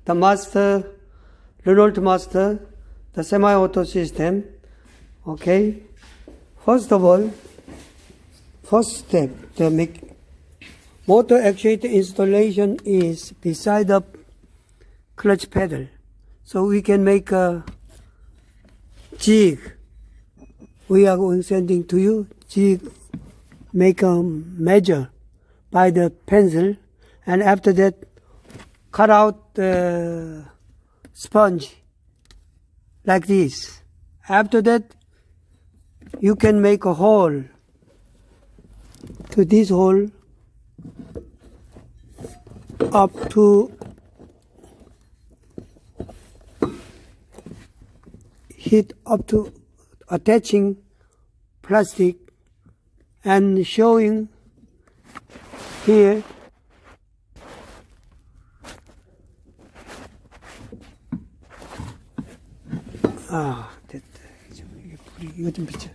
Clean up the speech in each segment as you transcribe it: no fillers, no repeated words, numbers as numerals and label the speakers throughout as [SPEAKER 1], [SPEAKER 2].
[SPEAKER 1] the Master, Renault Master, the semi-auto system. Okay. First of all, first step, the motor actuator installation is beside the clutch pedal. So we can make a jig. We are going sending to you jig, make a measure by the pencil, and after that cut out the sponge like this. After that you can make a hole to this hole up to hit up to attaching plastic and showing here 됐다. 이거 좀 비춰.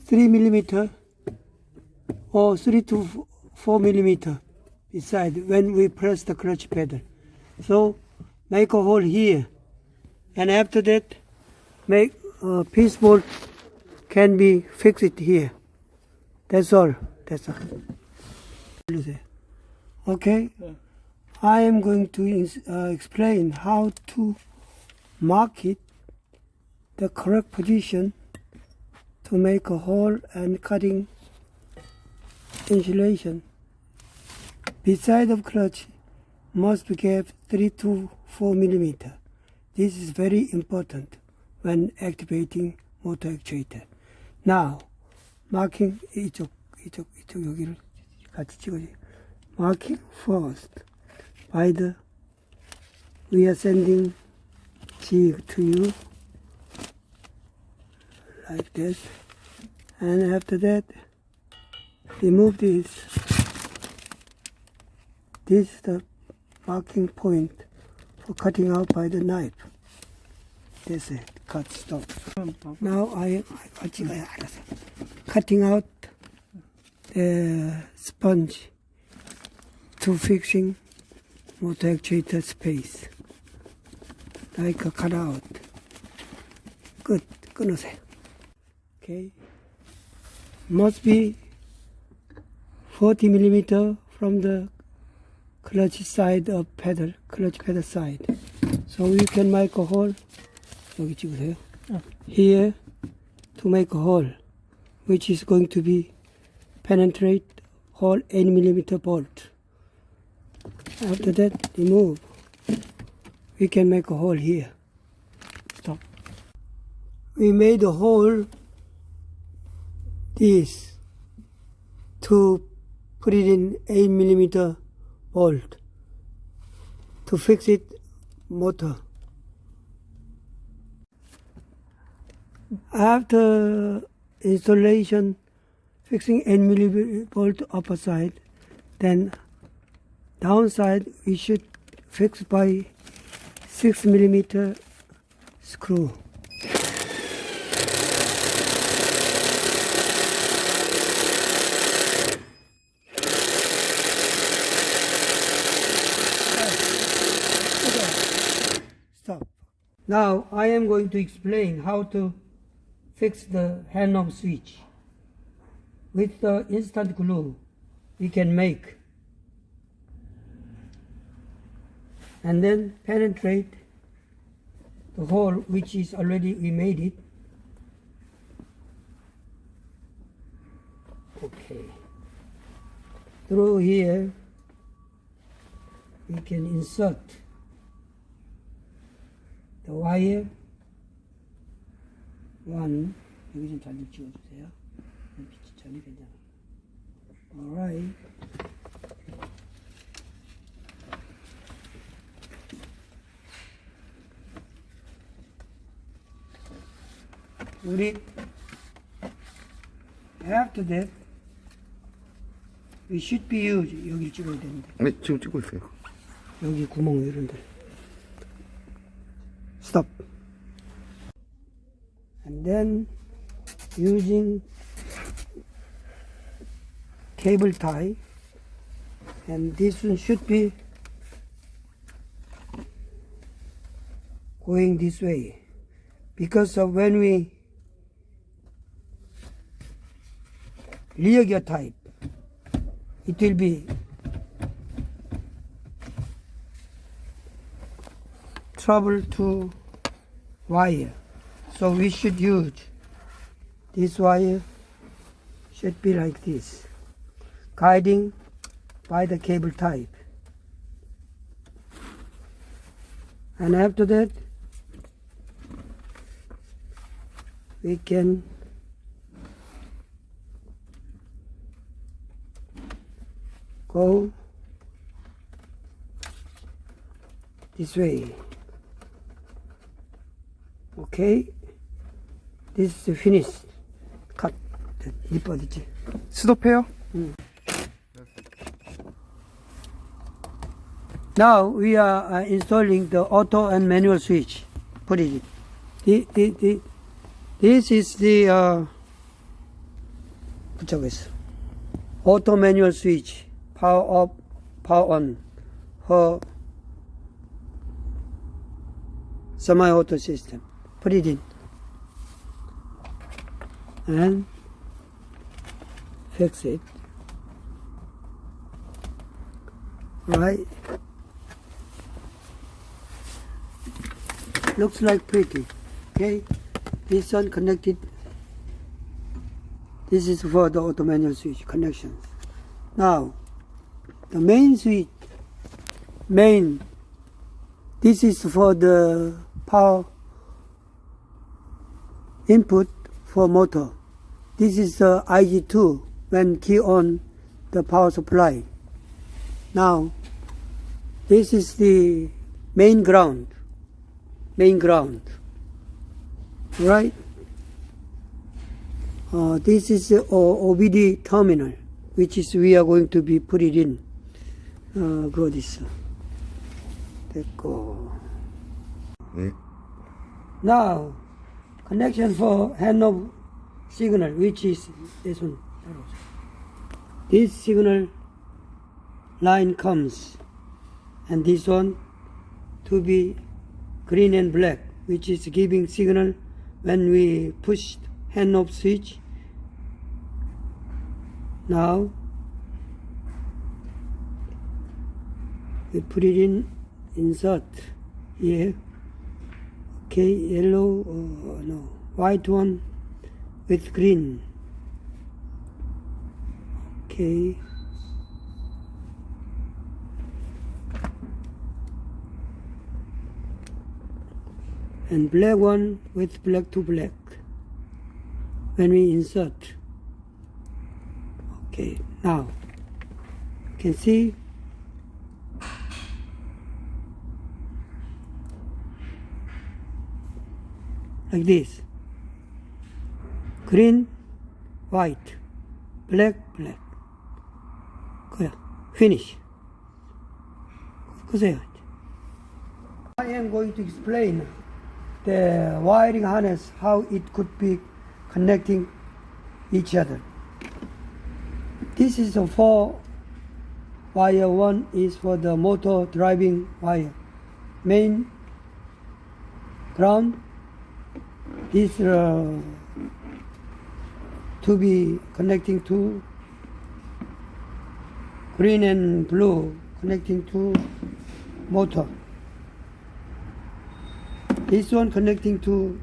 [SPEAKER 1] 3mm or 3 to 4mm beside when we press the clutch pedal. So make a hole here, and after that make a piece bolt can be fixed here. That's all. That's all. Okay. I am going to explain how to mark it, the correct position to make a hole and cutting insulation. Beside of clutch must be kept 3 to 4mm. This is very important when activating motor actuator. Now, marking 이쪽 여기를 같이 찍어줘. Marking first by the we are sending jig to you like this, and after that remove this. This is the marking point for cutting out by the knife. That's it. Cut, stop. Now I cutting out the sponge to fixing motor actuator space. Like a cutout. Good. 끊으세요. Okay. Must be 40mm from the clutch side of pedal, clutch pedal side. So you can make a hole. 여기 찍으세요. Here to make a hole, which is going to be penetrate hole 8mm bolt. After that, remove. We can make a hole here. Stop. We made a hole this to put it in 8mm bolt to fix it motor. After installation, fixing 8mm bolt upper side, then downside we should fix by 6mm screw. Stop. Now I am going to explain how to fix the Handover switch. With the instant glue we can make, and then penetrate the hole which is already we made it. Okay. Through here we can insert the wire. One, 여기 좀 잘 찍어주세요. 빛이 전이 괜찮아. Alright. 우리 after that we should be used. 여기 찍어야 되는데.
[SPEAKER 2] 네, 지금 찍고 있어요.
[SPEAKER 1] 여기 구멍 이런 데. Stop. And then using cable tie, and this one should be going this way, because of when we rear gear type, it will be trouble to wire. So we should use this wire, should be like this, guiding by the cable type. And after that, we can go this way. Okay, this is the finished cut. 이뻐지지?
[SPEAKER 2] 스톱해요?
[SPEAKER 1] Now we are installing the auto and manual switch. Put it in. This is the auto manual switch. Power off, power on for semi-auto system. Put it in and fix it. Right. Looks like pretty. Okay. This one connected. This is for the auto manual switch connections. Now, the main switch, this is for the power input for motor. This is the IG2 when key on the power supply. Now, this is the main ground, right? This is the OBD terminal, which is we are going to be put it in. Go this. Go. Now, connection for Handover signal, which is this one. This signal line comes, and this one to be green and black, which is giving signal when we push Handover switch. Now we put it in, insert here. Okay, yellow, no, white one with green. Okay. And black one with black to black when we insert. Okay, now you can see like this: green, white, black, black. Finish. I am going to explain the wiring harness, how it could be connecting each other. This is a 4 wire. One is for the motor driving wire, main ground. This to be connecting to green and blue, connecting to motor. This one connecting to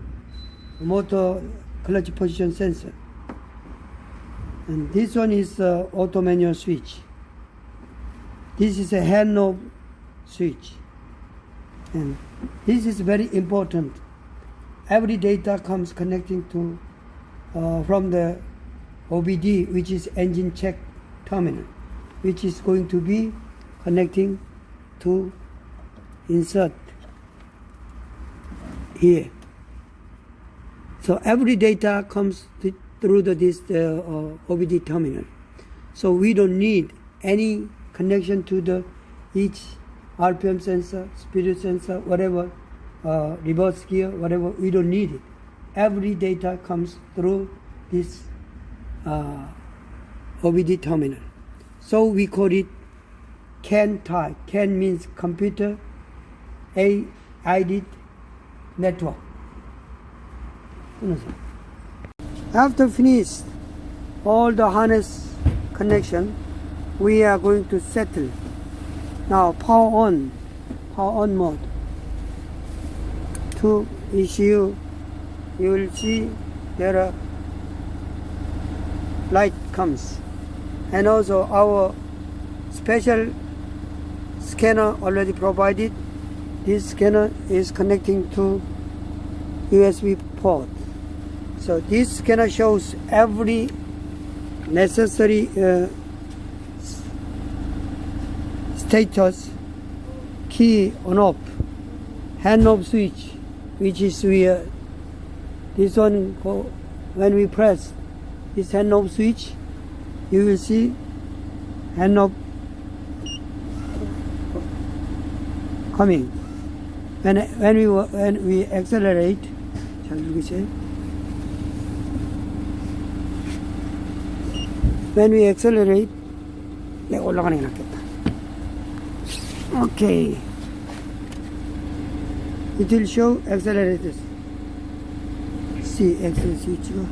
[SPEAKER 1] motor clutch position sensor. And this one is auto manual switch. This is a Handover switch. And this is very important. Every data comes connecting to from the OBD, which is engine check terminal, which is going to be connecting to insert here. So every data comes through this OBD terminal. So we don't need any connection to each RPM sensor, speed sensor, whatever, reverse gear, whatever. We don't need it. Every data comes through this OBD terminal. So we call it CAN type. CAN means computer aided network. After finish all the harness connection, we are going to settle. Now power on mode. To ECU, you will see there are light comes, and also our special scanner already provided. This scanner is connecting to USB port. So this scanner shows every necessary status, key on off, hand off switch, which is where this one when we press this hand off switch, you will see hand off coming. When we accelerate, 잘 누르세요. When we accelerate, 내가 올라가는 게 낫겠다. Okay. It will show accelerators. See, accelerator switch가.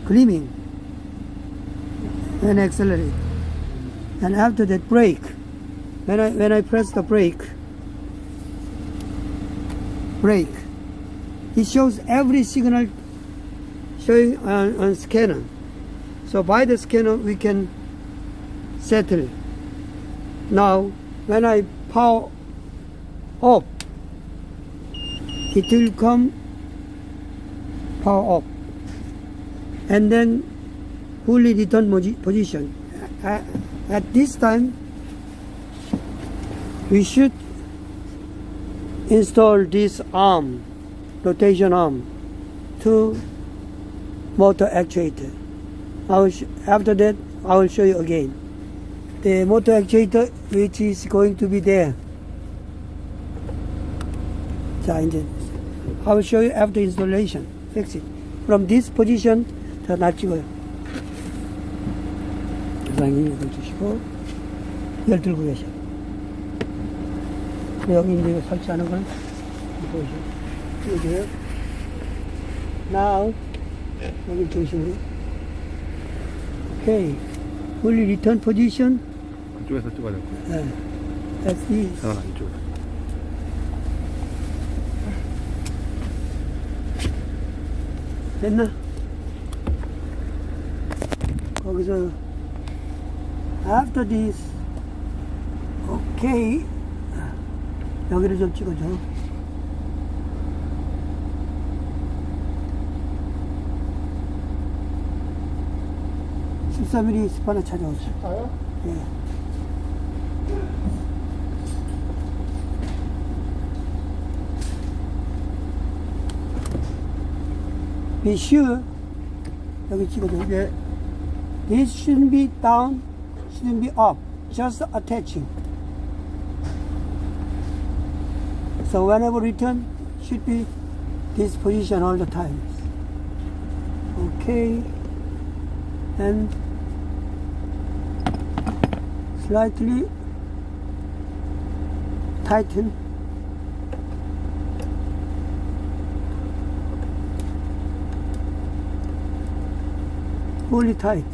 [SPEAKER 1] Gleaming when I accelerate, and after that brake. When I press the brake, it shows every signal showing on scanner. So by the scanner we can settle. Now when I power off, it will come power off, and then fully return position. At this time we should install this arm, rotation arm, to motor actuator. After that I will show you again the motor actuator, which is going to be there. 자, 이제 I will show you after installation. Fix it. From this position, 자, 날 찍어요. 사장님 이걸 주시고 이걸 들고 계셔. 여기 이제 설치하는 걸 보여줘요. 여기요. Now 여기 중심으로. Okay. Fully return position.
[SPEAKER 2] 그쪽에서 찍어야 될 거예요.
[SPEAKER 1] 네. That's this.
[SPEAKER 2] 저는 안쪽에서.
[SPEAKER 1] 됐나? 거기서 after this, okay. 여기를 좀 찍어줘. (14mm) 스파나 찾아오세요.
[SPEAKER 3] 14요?
[SPEAKER 1] 예. Be sure, 여기 찍어줘.
[SPEAKER 3] 예.
[SPEAKER 1] This shouldn't be down, shouldn't be up, just attaching. So whenever return, should be this position all the time. Okay, and slightly tighten. Fully tight.